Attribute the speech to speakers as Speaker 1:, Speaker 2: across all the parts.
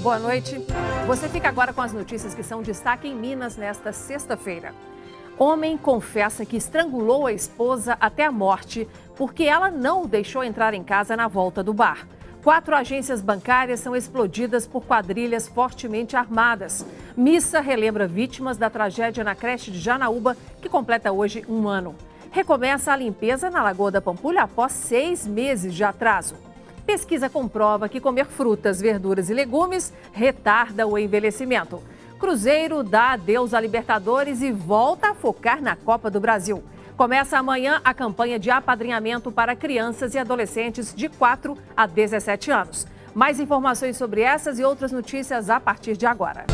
Speaker 1: Boa noite. Você fica agora com as notícias que são destaque em Minas nesta sexta-feira. Homem confessa que estrangulou a esposa até a morte porque ela não o deixou entrar em casa na volta do bar. 4 agências bancárias são explodidas por quadrilhas fortemente armadas. Missa relembra vítimas da tragédia na creche de Janaúba, que completa hoje 1 ano. Recomeça a limpeza na Lagoa da Pampulha após 6 meses de atraso. Pesquisa comprova que comer frutas, verduras e legumes retarda o envelhecimento. Cruzeiro dá adeus à Libertadores e volta a focar na Copa do Brasil. Começa amanhã a campanha de apadrinhamento para crianças e adolescentes de 4 a 17 anos. Mais informações sobre essas e outras notícias a partir de agora.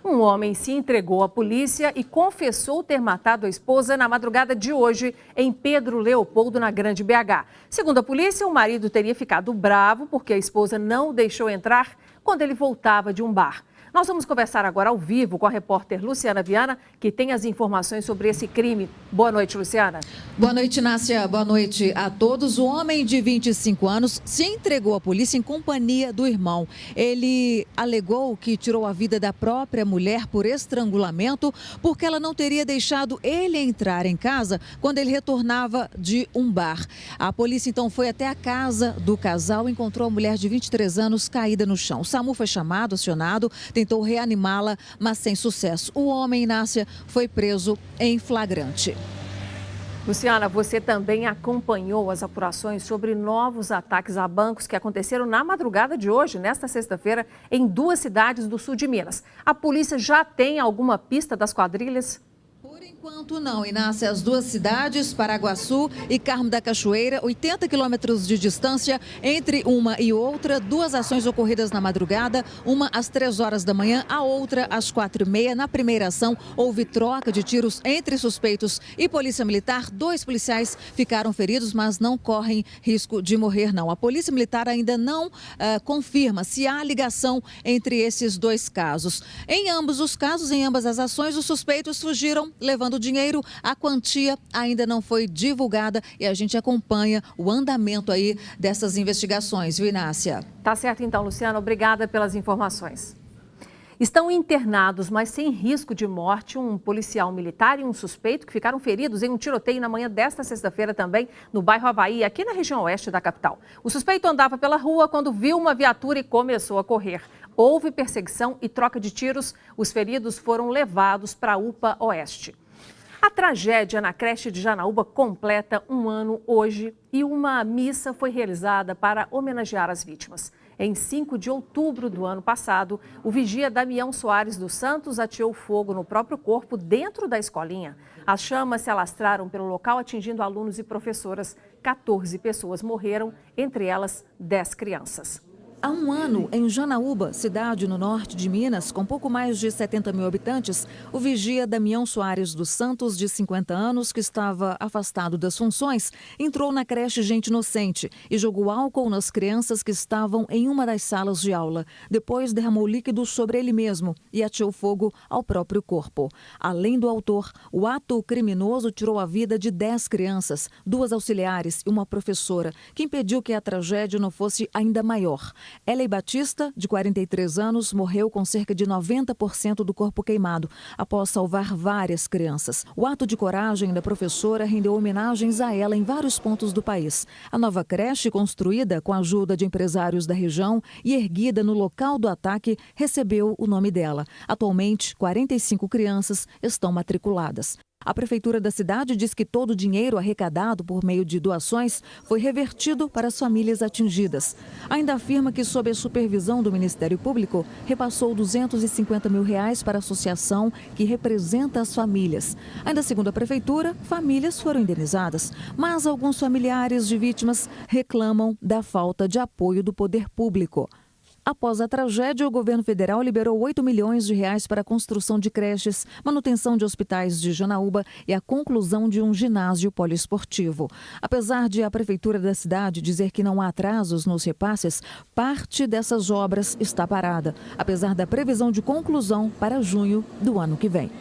Speaker 1: Um homem se entregou à polícia e confessou ter matado a esposa na madrugada de hoje em Pedro Leopoldo, na Grande BH. Segundo a polícia, o marido teria ficado bravo porque a esposa não o deixou entrar quando ele voltava de um bar. Nós vamos conversar agora ao vivo com a repórter Luciana Viana, que tem as informações sobre esse crime. Boa noite, Luciana.
Speaker 2: Boa noite, Nácia. Boa noite a todos. O homem de 25 anos se entregou à polícia em companhia do irmão. Ele alegou que tirou a vida da própria mulher por estrangulamento porque ela não teria deixado ele entrar em casa quando ele retornava de um bar. A polícia então foi até a casa do casal e encontrou a mulher de 23 anos caída no chão. O SAMU foi chamado, acionado, tentou reanimá-la, mas sem sucesso. O homem, Nácia, foi preso em flagrante.
Speaker 1: Luciana, você também acompanhou as apurações sobre novos ataques a bancos que aconteceram na madrugada de hoje, nesta sexta-feira, em 2 cidades do sul de Minas. A polícia já tem alguma pista das quadrilhas?
Speaker 2: Por enquanto não, Inácia. As 2 cidades, Paraguaçu e Carmo da Cachoeira, 80 quilômetros de distância entre uma e outra. 2 ações ocorridas na madrugada, uma às 3 horas da manhã, a outra às 4h30. Na primeira ação, houve troca de tiros entre suspeitos e polícia militar. 2 policiais ficaram feridos, mas não correm risco de morrer, não. A polícia militar ainda não confirma se há ligação entre esses 2 casos. Em ambos os casos, em ambas as ações, os suspeitos fugiram levando dinheiro. A quantia ainda não foi divulgada e a gente acompanha o andamento aí dessas investigações, viu, Inácia?
Speaker 1: Tá certo então, Luciana. Obrigada pelas informações. Estão internados, mas sem risco de morte, um policial militar e um suspeito que ficaram feridos em um tiroteio na manhã desta sexta-feira também no bairro Havaí, aqui na região oeste da capital. O suspeito andava pela rua quando viu uma viatura e começou a correr. Houve perseguição e troca de tiros. Os feridos foram levados para a UPA Oeste. A tragédia na creche de Janaúba completa 1 ano hoje e uma missa foi realizada para homenagear as vítimas. Em 5 de outubro do ano passado, o vigia Damião Soares dos Santos ateou fogo no próprio corpo dentro da escolinha. As chamas se alastraram pelo local, atingindo alunos e professoras. 14 pessoas morreram, entre elas 10 crianças.
Speaker 2: Há 1 ano, em Janaúba, cidade no norte de Minas, com pouco mais de 70 mil habitantes, o vigia Damião Soares dos Santos, de 50 anos, que estava afastado das funções, entrou na creche Gente Inocente e jogou álcool nas crianças que estavam em uma das salas de aula. Depois derramou líquido sobre ele mesmo e ateou fogo ao próprio corpo. Além do autor, o ato criminoso tirou a vida de 10 crianças, 2 auxiliares e uma professora, que impediu que a tragédia não fosse ainda maior. Ellen Batista, de 43 anos, morreu com cerca de 90% do corpo queimado, após salvar várias crianças. O ato de coragem da professora rendeu homenagens a ela em vários pontos do país. A nova creche, construída com a ajuda de empresários da região e erguida no local do ataque, recebeu o nome dela. Atualmente, 45 crianças estão matriculadas. A prefeitura da cidade diz que todo o dinheiro arrecadado por meio de doações foi revertido para as famílias atingidas. Ainda afirma que, sob a supervisão do Ministério Público, repassou R$250 mil para a associação que representa as famílias. Ainda segundo a prefeitura, famílias foram indenizadas, mas alguns familiares de vítimas reclamam da falta de apoio do poder público. Após a tragédia, o governo federal liberou R$8 milhões para a construção de creches, manutenção de hospitais de Janaúba e a conclusão de um ginásio poliesportivo. Apesar de a prefeitura da cidade dizer que não há atrasos nos repasses, parte dessas obras está parada, apesar da previsão de conclusão para junho do ano que vem.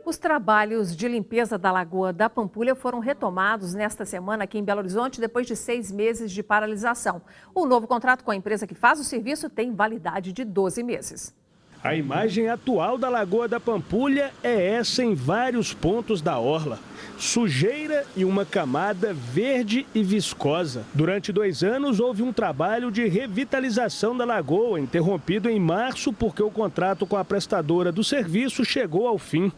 Speaker 1: Os trabalhos de limpeza da Lagoa da Pampulha foram retomados nesta semana aqui em Belo Horizonte, depois de 6 meses de paralisação. O novo contrato com a empresa que faz o serviço tem validade de 12 meses.
Speaker 3: A imagem atual da Lagoa da Pampulha é essa em vários pontos da orla. Sujeira e uma camada verde e viscosa. Durante 2 anos, houve um trabalho de revitalização da lagoa, interrompido em março porque o contrato com a prestadora do serviço chegou ao fim.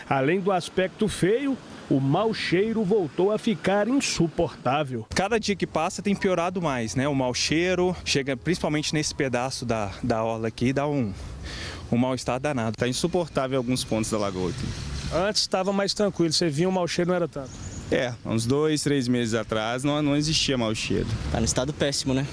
Speaker 3: Além do aspecto feio, o mau cheiro voltou a ficar insuportável.
Speaker 4: Cada dia que passa tem piorado mais, né? O mau cheiro chega principalmente nesse pedaço da orla aqui, dá um mal-estar danado.
Speaker 5: Está insuportável alguns pontos da lagoa aqui.
Speaker 3: Antes estava mais tranquilo, você via o mau cheiro, não era tanto?
Speaker 5: Uns 2, 3 meses atrás não existia mau cheiro.
Speaker 6: Tá no estado péssimo, né?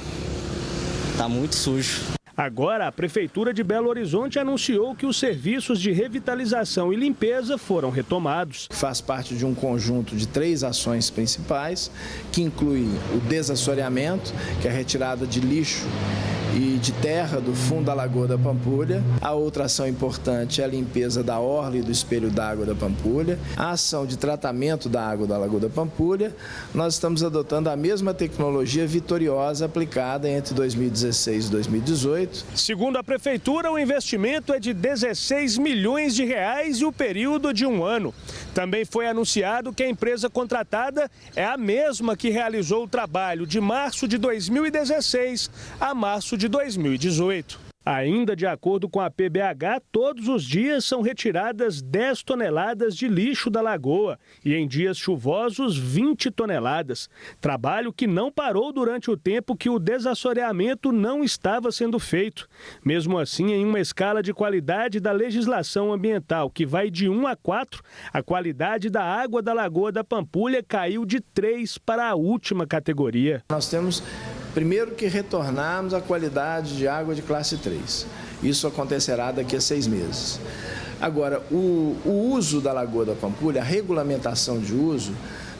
Speaker 6: Tá muito sujo.
Speaker 3: Agora, a Prefeitura de Belo Horizonte anunciou que os serviços de revitalização e limpeza foram retomados.
Speaker 7: Faz parte de um conjunto de 3 ações principais, que incluem o desassoreamento, que é a retirada de lixo e de terra do fundo da Lagoa da Pampulha. A outra ação importante é a limpeza da orla e do espelho d'água da Pampulha. A ação de tratamento da água da Lagoa da Pampulha. Nós estamos adotando a mesma tecnologia vitoriosa aplicada entre 2016 e 2018.
Speaker 3: Segundo a Prefeitura, o investimento é de 16 milhões de reais e o período de 1 ano. Também foi anunciado que a empresa contratada é a mesma que realizou o trabalho de março de 2016 a março de 2018. Ainda de acordo com a PBH, todos os dias são retiradas 10 toneladas de lixo da lagoa e em dias chuvosos 20 toneladas. Trabalho que não parou durante o tempo que o desassoreamento não estava sendo feito. Mesmo assim, em uma escala de qualidade da legislação ambiental que vai de 1 a 4, a qualidade da água da Lagoa da Pampulha caiu de 3 para a última categoria.
Speaker 7: Nós temos primeiro que retornarmos à qualidade de água de classe 3. Isso acontecerá daqui a 6 meses. Agora, o uso da Lagoa da Pampulha, a regulamentação de uso,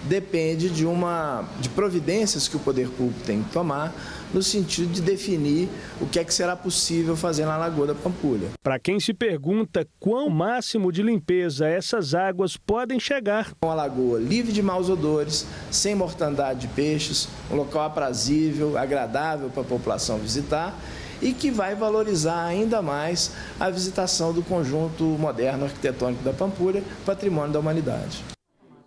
Speaker 7: depende de providências que o poder público tem que tomar no sentido de definir o que é que será possível fazer na Lagoa da Pampulha.
Speaker 3: Para quem se pergunta quão máximo de limpeza essas águas podem chegar.
Speaker 7: Uma lagoa livre de maus odores, sem mortandade de peixes, um local aprazível, agradável para a população visitar e que vai valorizar ainda mais a visitação do conjunto moderno arquitetônico da Pampulha, patrimônio da humanidade.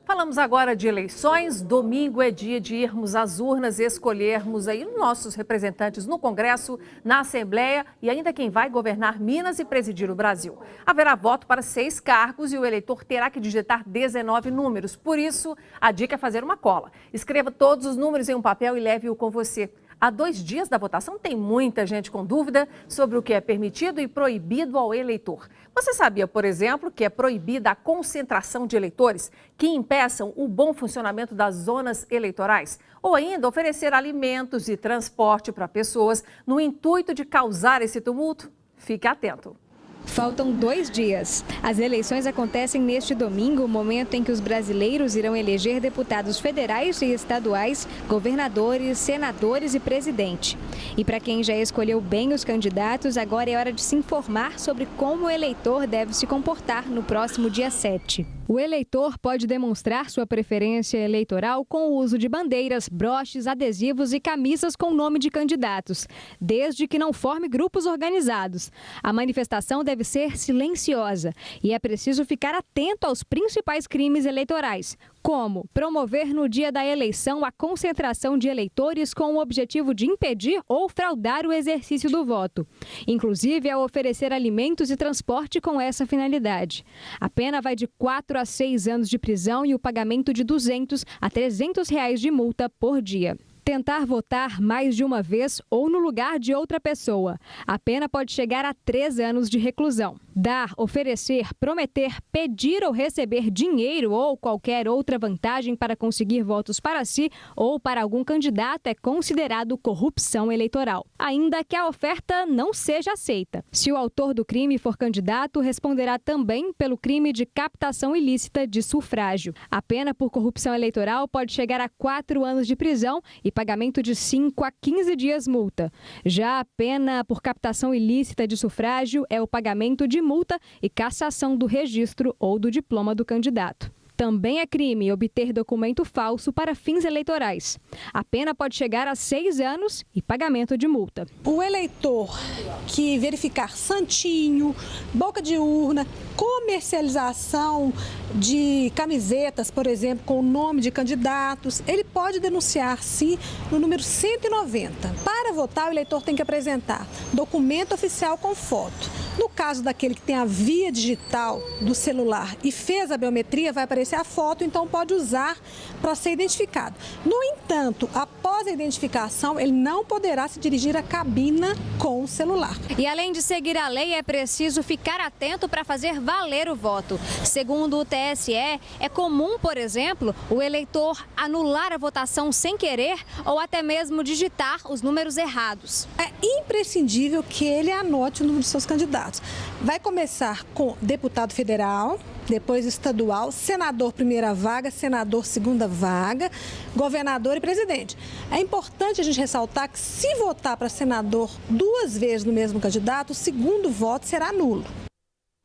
Speaker 1: Falamos agora de eleições. Domingo é dia de irmos às urnas e escolhermos aí nossos representantes no Congresso, na Assembleia e ainda quem vai governar Minas e presidir o Brasil. Haverá voto para 6 cargos e o eleitor terá que digitar 19 números. Por isso, a dica é fazer uma cola. Escreva todos os números em um papel e leve-o com você. Há 2 dias da votação tem muita gente com dúvida sobre o que é permitido e proibido ao eleitor. Você sabia, por exemplo, que é proibida a concentração de eleitores que impeçam o bom funcionamento das zonas eleitorais? Ou ainda oferecer alimentos e transporte para pessoas no intuito de causar esse tumulto? Fique atento.
Speaker 8: Faltam 2 dias. As eleições acontecem neste domingo, momento em que os brasileiros irão eleger deputados federais e estaduais, governadores, senadores e presidente. E para quem já escolheu bem os candidatos, agora é hora de se informar sobre como o eleitor deve se comportar no próximo dia 7. O eleitor pode demonstrar sua preferência eleitoral com o uso de bandeiras, broches, adesivos e camisas com nome de candidatos, desde que não forme grupos organizados. A manifestação deve ser silenciosa e é preciso ficar atento aos principais crimes eleitorais, como promover no dia da eleição a concentração de eleitores com o objetivo de impedir ou fraudar o exercício do voto, inclusive ao oferecer alimentos e transporte com essa finalidade. A pena vai de 4 a 6 anos de prisão e o pagamento de R$ 200 a R$ 300 de multa por dia. Tentar votar mais de uma vez ou no lugar de outra pessoa. A pena pode chegar a 3 anos de reclusão. Dar, oferecer, prometer, pedir ou receber dinheiro ou qualquer outra vantagem para conseguir votos para si ou para algum candidato é considerado corrupção eleitoral, ainda que a oferta não seja aceita. Se o autor do crime for candidato, responderá também pelo crime de captação ilícita de sufrágio. A pena por corrupção eleitoral pode chegar a 4 anos de prisão e e pagamento de 5 a 15 dias multa. Já a pena por captação ilícita de sufrágio é o pagamento de multa e cassação do registro ou do diploma do candidato. Também é crime obter documento falso para fins eleitorais. A pena pode chegar a 6 anos e pagamento de multa.
Speaker 9: O eleitor que verificar santinho, boca de urna, comercialização de camisetas, por exemplo, com o nome de candidatos, ele pode denunciar, sim, no número 190. Para votar, o eleitor tem que apresentar documento oficial com foto. No caso daquele que tem a via digital do celular e fez a biometria, vai aparecer a foto, então pode usar para ser identificado. No entanto, após a identificação, ele não poderá se dirigir à cabina com o celular.
Speaker 8: E além de seguir a lei, é preciso ficar atento para fazer valer o voto. Segundo o TSE, é comum, por exemplo, o eleitor anular a votação sem querer ou até mesmo digitar os números errados.
Speaker 9: É imprescindível que ele anote o número de seus candidatos. Vai começar com deputado federal, depois estadual, senador primeira vaga, senador segunda vaga, governador e presidente. É importante a gente ressaltar que se votar para senador 2 vezes no mesmo candidato, o segundo voto será nulo.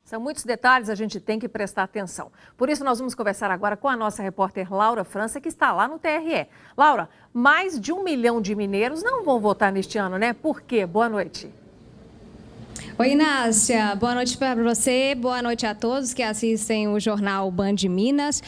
Speaker 1: São muitos detalhes, a gente tem que prestar atenção. Por isso, nós vamos conversar agora com a nossa repórter Laura França, que está lá no TRE. Laura, mais de 1 milhão de mineiros não vão votar neste ano, né? Por quê? Boa noite.
Speaker 8: Oi, Inácia. Boa noite para você. Boa noite a todos que assistem o jornal Band Minas.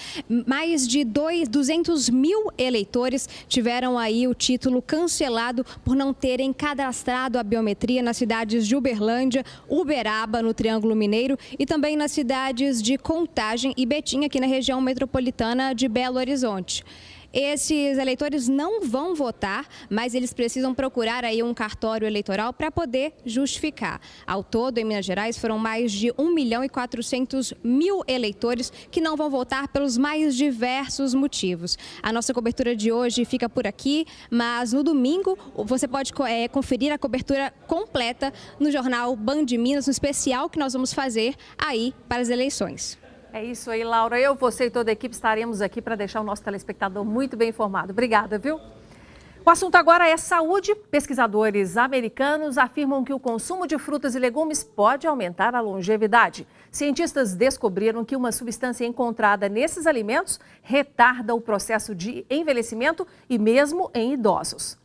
Speaker 8: Mais de 200 mil eleitores tiveram aí o título cancelado por não terem cadastrado a biometria nas cidades de Uberlândia, Uberaba, no Triângulo Mineiro, e também nas cidades de Contagem e Betim, aqui na região metropolitana de Belo Horizonte. Esses eleitores não vão votar, mas eles precisam procurar aí um cartório eleitoral para poder justificar. Ao todo, em Minas Gerais, foram mais de 1.400.000 eleitores que não vão votar pelos mais diversos motivos. A nossa cobertura de hoje fica por aqui, mas no domingo você pode conferir a cobertura completa no jornal Band Minas, no especial que nós vamos fazer aí para as eleições.
Speaker 1: É isso aí, Laura. Eu, você e toda a equipe estaremos aqui para deixar o nosso telespectador muito bem informado. Obrigada, viu? O assunto agora é saúde. Pesquisadores americanos afirmam que o consumo de frutas e legumes pode aumentar a longevidade. Cientistas descobriram que uma substância encontrada nesses alimentos retarda o processo de envelhecimento e mesmo em idosos.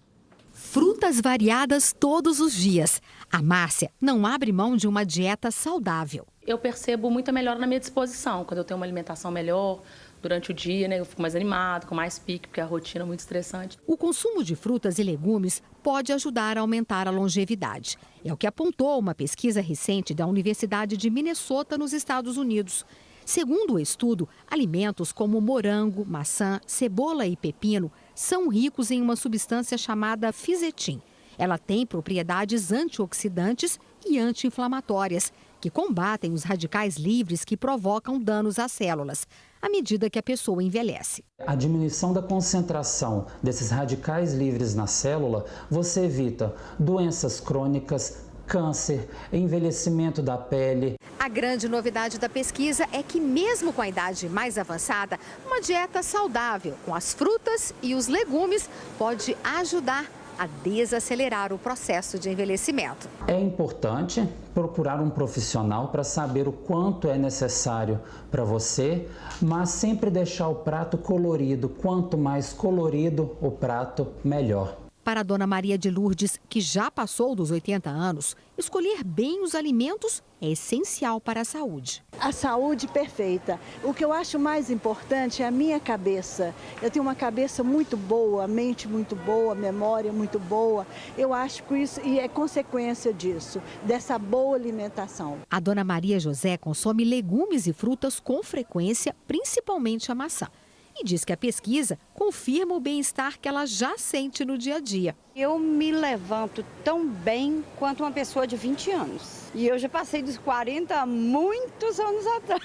Speaker 10: Frutas variadas todos os dias. A Márcia não abre mão de uma dieta saudável.
Speaker 11: Eu percebo muita melhora na minha disposição, quando eu tenho uma alimentação melhor durante o dia, né? Eu fico mais animado, com mais pique, porque a rotina é muito estressante.
Speaker 10: O consumo de frutas e legumes pode ajudar a aumentar a longevidade. É o que apontou uma pesquisa recente da Universidade de Minnesota, nos Estados Unidos. Segundo o estudo, alimentos como morango, maçã, cebola e pepino são ricos em uma substância chamada fisetin. Ela tem propriedades antioxidantes e anti-inflamatórias, que combatem os radicais livres que provocam danos às células, à medida que a pessoa envelhece.
Speaker 12: A diminuição da concentração desses radicais livres na célula, você evita doenças crônicas, câncer, envelhecimento da pele.
Speaker 10: A grande novidade da pesquisa é que, mesmo com a idade mais avançada, uma dieta saudável com as frutas e os legumes pode ajudar a desacelerar o processo de envelhecimento.
Speaker 12: É importante procurar um profissional para saber o quanto é necessário para você, mas sempre deixar o prato colorido. Quanto mais colorido o prato, melhor.
Speaker 10: Para a dona Maria de Lourdes, que já passou dos 80 anos, escolher bem os alimentos é essencial para a saúde.
Speaker 13: A saúde perfeita. O que eu acho mais importante é a minha cabeça. Eu tenho uma cabeça muito boa, mente muito boa, memória muito boa. Eu acho que isso e é consequência disso, dessa boa alimentação.
Speaker 10: A dona Maria José consome legumes e frutas com frequência, principalmente a maçã. E diz que a pesquisa confirma o bem-estar que ela já sente no dia a dia.
Speaker 14: Eu me levanto tão bem quanto uma pessoa de 20 anos. E eu já passei dos 40 há muitos anos atrás.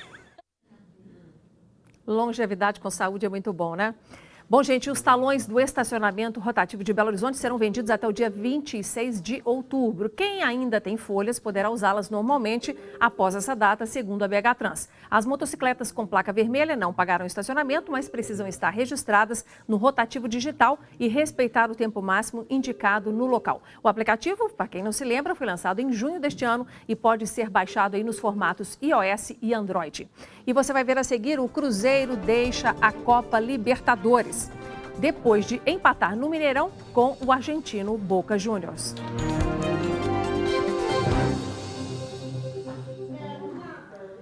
Speaker 1: Longevidade com saúde é muito bom, né? Bom, gente, os talões do estacionamento rotativo de Belo Horizonte serão vendidos até o dia 26 de outubro. Quem ainda tem folhas poderá usá-las normalmente após essa data, segundo a BH Trans. As motocicletas com placa vermelha não pagarão estacionamento, mas precisam estar registradas no rotativo digital e respeitar o tempo máximo indicado no local. O aplicativo, para quem não se lembra, foi lançado em junho deste ano e pode ser baixado aí nos formatos iOS e Android. E você vai ver a seguir, o Cruzeiro deixa a Copa Libertadores, depois de empatar no Mineirão com o argentino Boca Juniors.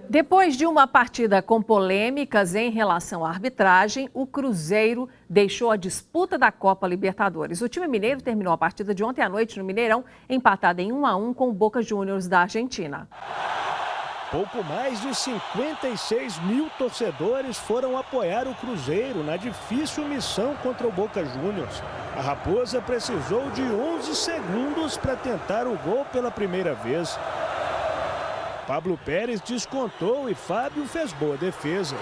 Speaker 1: Depois de uma partida com polêmicas em relação à arbitragem, o Cruzeiro deixou a disputa da Copa Libertadores. O time mineiro terminou a partida de ontem à noite no Mineirão, empatado em 1-1 com o Boca Juniors da Argentina.
Speaker 3: Pouco mais de 56 mil torcedores foram apoiar o Cruzeiro na difícil missão contra o Boca Juniors. A Raposa precisou de 11 segundos para tentar o gol pela primeira vez. Pablo Pérez descontou e Fábio fez boa defesa.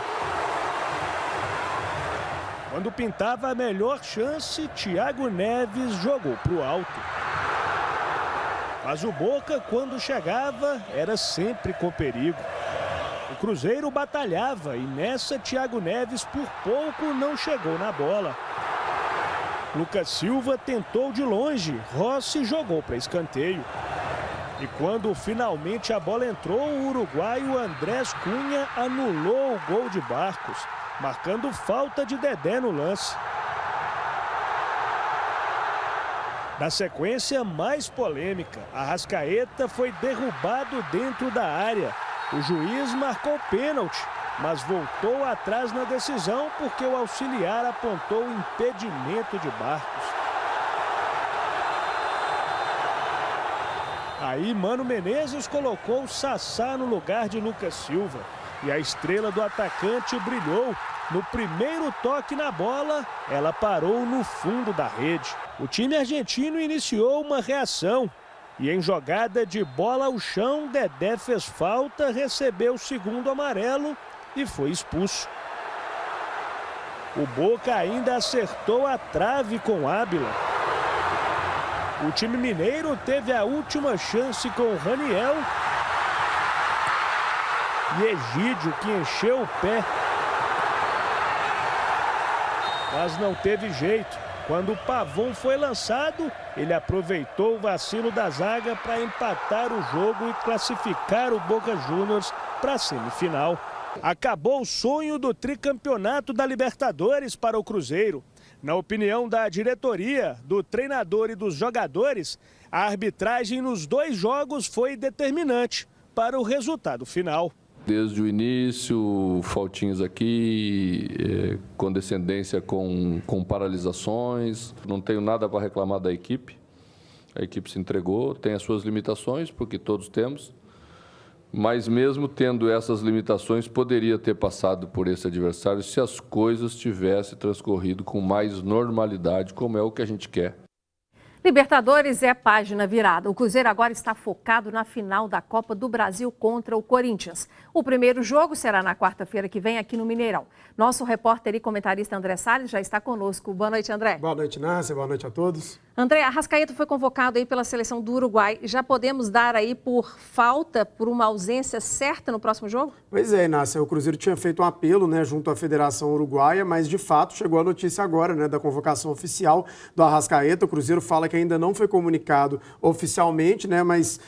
Speaker 3: Quando pintava a melhor chance, Thiago Neves jogou para o alto. Mas o Boca, quando chegava, era sempre com perigo. O Cruzeiro batalhava e nessa Thiago Neves por pouco não chegou na bola. Lucas Silva tentou de longe, Rossi jogou para escanteio. E quando finalmente a bola entrou, o uruguaio Andrés Cunha anulou o gol de Barcos, marcando falta de Dedé no lance. Na sequência mais polêmica, Arrascaeta foi derrubado dentro da área. O juiz marcou pênalti, mas voltou atrás na decisão porque o auxiliar apontou o impedimento de Barcos. Aí Mano Menezes colocou o Sassá no lugar de Lucas Silva. E a estrela do atacante brilhou. No primeiro toque na bola, ela parou no fundo da rede. O time argentino iniciou uma reação. E em jogada de bola ao chão, Dedé fez falta, recebeu o segundo amarelo e foi expulso. O Boca ainda acertou a trave com Ábila. O time mineiro teve a última chance com o Raniel e Egídio, que encheu o pé. Mas não teve jeito. Quando o Pavon foi lançado, ele aproveitou o vacilo da zaga para empatar o jogo e classificar o Boca Juniors para a semifinal. Acabou o sonho do tricampeonato da Libertadores para o Cruzeiro. Na opinião da diretoria, do treinador e dos jogadores, a arbitragem nos dois jogos foi determinante para o resultado final.
Speaker 15: Desde o início, faltinhos aqui, condescendência com paralisações. Não tenho nada para reclamar da equipe. A equipe se entregou, tem as suas limitações, porque todos temos. Mas mesmo tendo essas limitações, poderia ter passado por esse adversário se as coisas tivessem transcorrido com mais normalidade, como é o que a gente quer.
Speaker 1: Libertadores é página virada. O Cruzeiro agora está focado na final da Copa do Brasil contra o Corinthians. O primeiro jogo será na quarta-feira que vem aqui no Mineirão. Nosso repórter e comentarista André Salles já está conosco. Boa noite, André.
Speaker 16: Boa noite, Nácia. Boa noite a todos.
Speaker 1: André, Arrascaeta foi convocado aí pela seleção do Uruguai. Já podemos dar aí por falta, por uma ausência certa no próximo jogo?
Speaker 16: Pois é, Nácia. O Cruzeiro tinha feito um apelo, junto à Federação Uruguaia, mas de fato chegou a notícia agora, da convocação oficial do Arrascaeta. O Cruzeiro fala que ainda não foi comunicado oficialmente, mas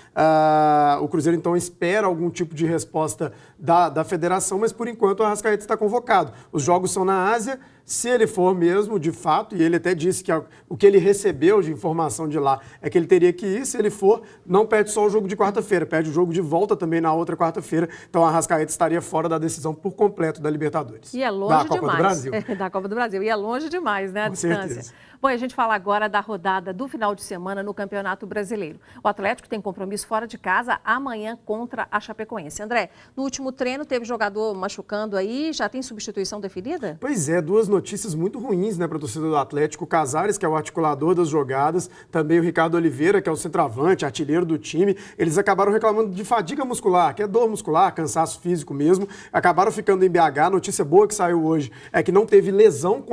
Speaker 16: o Cruzeiro então espera algum tipo de resposta da Federação, mas por enquanto o Arrascaeta está convocado. Os jogos são na Ásia. Se ele for mesmo, de fato, e ele até disse que o que ele recebeu de informação de lá é que ele teria que ir, se ele for, não perde só o jogo de quarta-feira, perde o jogo de volta também na outra quarta-feira. Então, a Arrascaeta estaria fora da decisão por completo da Libertadores.
Speaker 1: E é longe demais.
Speaker 16: Da Copa do Brasil.
Speaker 1: Da Copa do Brasil. E é longe demais, a distância.
Speaker 16: Certeza.
Speaker 1: Bom, a gente fala agora da rodada do final de semana no Campeonato Brasileiro. O Atlético tem compromisso fora de casa amanhã contra a Chapecoense. André, no último treino teve jogador machucando aí, já tem substituição definida?
Speaker 16: Pois é, duas notícias notícias muito ruins, né, para a torcida do Atlético. O Casares, que é o articulador das jogadas, também o Ricardo Oliveira, que é o centroavante, artilheiro do time, eles acabaram reclamando de fadiga muscular, que é dor muscular, cansaço físico mesmo. Acabaram ficando em BH. A notícia boa que saiu hoje é que não teve lesão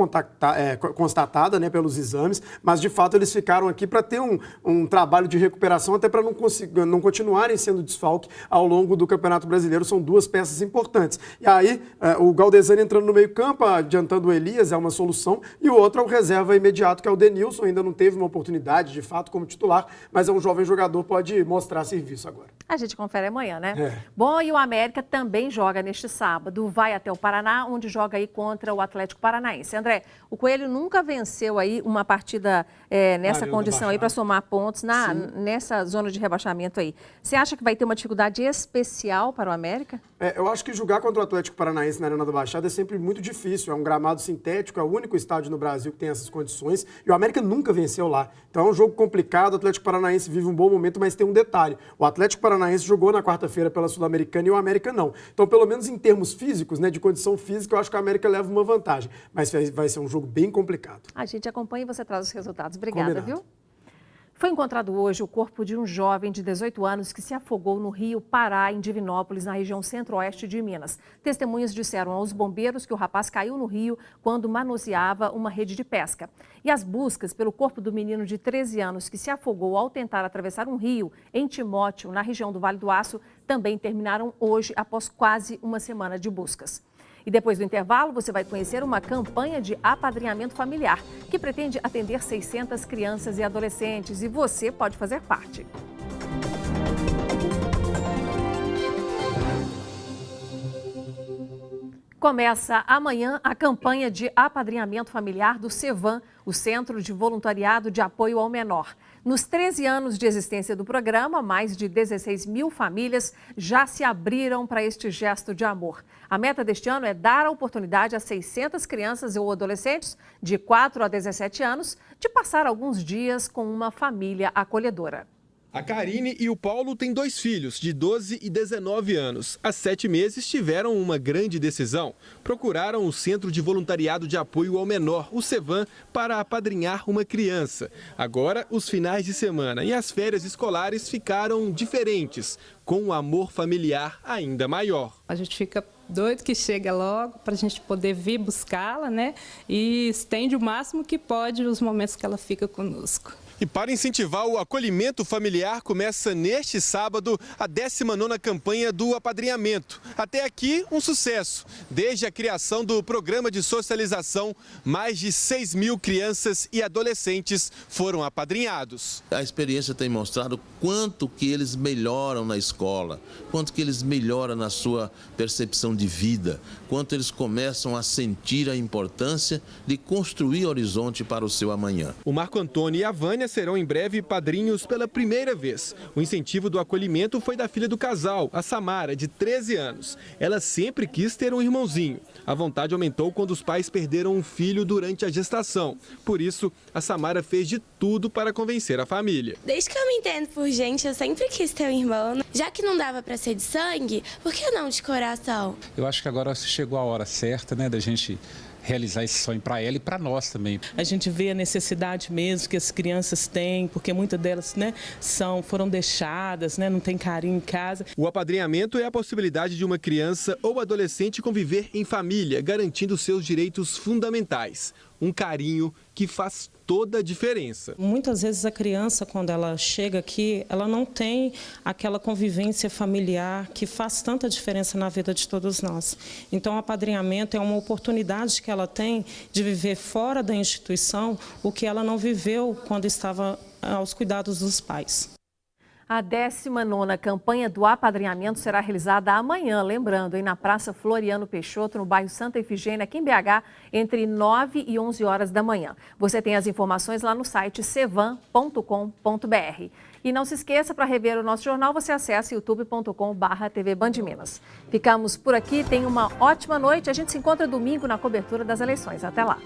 Speaker 16: constatada, né, pelos exames, mas de fato eles ficaram aqui para ter um trabalho de recuperação, até para não continuarem sendo desfalque ao longo do Campeonato Brasileiro. São duas peças importantes. E aí, o Galdesani entrando no meio-campo, adiantando o Elias, é uma solução, e o outro é o reserva imediato, que é o Denilson. Ainda não teve uma oportunidade, de fato, como titular, mas é um jovem jogador, pode mostrar serviço agora.
Speaker 1: A gente confere amanhã, né?
Speaker 16: É.
Speaker 1: Bom, e o América também joga neste sábado. Vai até o Paraná, onde joga aí contra o Atlético Paranaense. André, o Coelho nunca venceu aí uma partida nessa condição aí para somar pontos nessa zona de rebaixamento aí. Você acha que vai ter uma dificuldade especial para o América?
Speaker 16: Eu acho que jogar contra o Atlético Paranaense na Arena da Baixada é sempre muito difícil. É um gramado sintético, é o único estádio no Brasil que tem essas condições. E o América nunca venceu lá. Então é um jogo complicado. O Atlético Paranaense vive um bom momento, mas tem um detalhe. O Atlético Paranaense jogou na quarta-feira pela Sul-Americana e o América não. Então, pelo menos em termos físicos, né, de condição física, eu acho que o América leva uma vantagem. Mas vai ser um jogo bem complicado.
Speaker 1: A gente acompanha e você traz os resultados. Obrigada, viu? Foi encontrado hoje o corpo de um jovem de 18 anos que se afogou no rio Pará, em Divinópolis, na região centro-oeste de Minas. Testemunhas disseram aos bombeiros que o rapaz caiu no rio quando manuseava uma rede de pesca. E as buscas pelo corpo do menino de 13 anos que se afogou ao tentar atravessar um rio em Timóteo, na região do Vale do Aço, também terminaram hoje após quase uma semana de buscas. E depois do intervalo, você vai conhecer uma campanha de apadrinhamento familiar que pretende atender 600 crianças e adolescentes, e você pode fazer parte. Começa amanhã a campanha de apadrinhamento familiar do CEVAM, o Centro de Voluntariado de Apoio ao Menor. Nos 13 anos de existência do programa, mais de 16 mil famílias já se abriram para este gesto de amor. A meta deste ano é dar a oportunidade a 600 crianças ou adolescentes de 4 a 17 anos de passar alguns dias com uma família acolhedora.
Speaker 17: A Karine e o Paulo têm 2 filhos, de 12 e 19 anos. Há 7 meses tiveram uma grande decisão. Procuraram o Centro de Voluntariado de Apoio ao Menor, o CEVAM, para apadrinhar uma criança. Agora, os finais de semana e as férias escolares ficaram diferentes, com um amor familiar ainda maior.
Speaker 18: A gente fica doido que chega logo para a gente poder vir buscá-la, né? E estende o máximo que pode os momentos que ela fica conosco.
Speaker 17: E para incentivar o acolhimento familiar, começa neste sábado a 19ª campanha do apadrinhamento. Até aqui, um sucesso. Desde a criação do programa de socialização, mais de 6 mil crianças e adolescentes foram apadrinhados.
Speaker 19: A experiência tem mostrado quanto que eles melhoram na escola, quanto que eles melhoram na sua percepção de vida, quanto eles começam a sentir a importância de construir horizonte para o seu amanhã.
Speaker 17: O Marco Antônio e a Vânia serão em breve padrinhos pela primeira vez. O incentivo do acolhimento foi da filha do casal, a Samara, de 13 anos. Ela sempre quis ter um irmãozinho. A vontade aumentou quando os pais perderam um filho durante a gestação. Por isso, a Samara fez de tudo para convencer a família.
Speaker 20: Desde que eu me entendo por gente, eu sempre quis ter um irmão. Já que não dava para ser de sangue, por que não de coração?
Speaker 21: Eu acho que agora chegou a hora certa, né, da gente realizar esse sonho para ela e para nós também.
Speaker 22: A gente vê a necessidade mesmo que as crianças têm, porque muitas delas, né, foram deixadas, né, não tem carinho em casa.
Speaker 17: O apadrinhamento é a possibilidade de uma criança ou adolescente conviver em família, garantindo seus direitos fundamentais. Um carinho que faz toda a diferença.
Speaker 22: Muitas vezes a criança, quando ela chega aqui, ela não tem aquela convivência familiar que faz tanta diferença na vida de todos nós. Então, o apadrinhamento é uma oportunidade que ela tem de viver fora da instituição o que ela não viveu quando estava aos cuidados dos pais.
Speaker 1: A 19ª campanha do apadrinhamento será realizada amanhã, lembrando, na Praça Floriano Peixoto, no bairro Santa Efigênia, aqui em BH, entre 9 e 11 horas da manhã. Você tem as informações lá no site cevam.com.br. E não se esqueça, para rever o nosso jornal, você acessa youtube.com/TV Band Minas. Ficamos por aqui, tenha uma ótima noite. A gente se encontra domingo na cobertura das eleições. Até lá.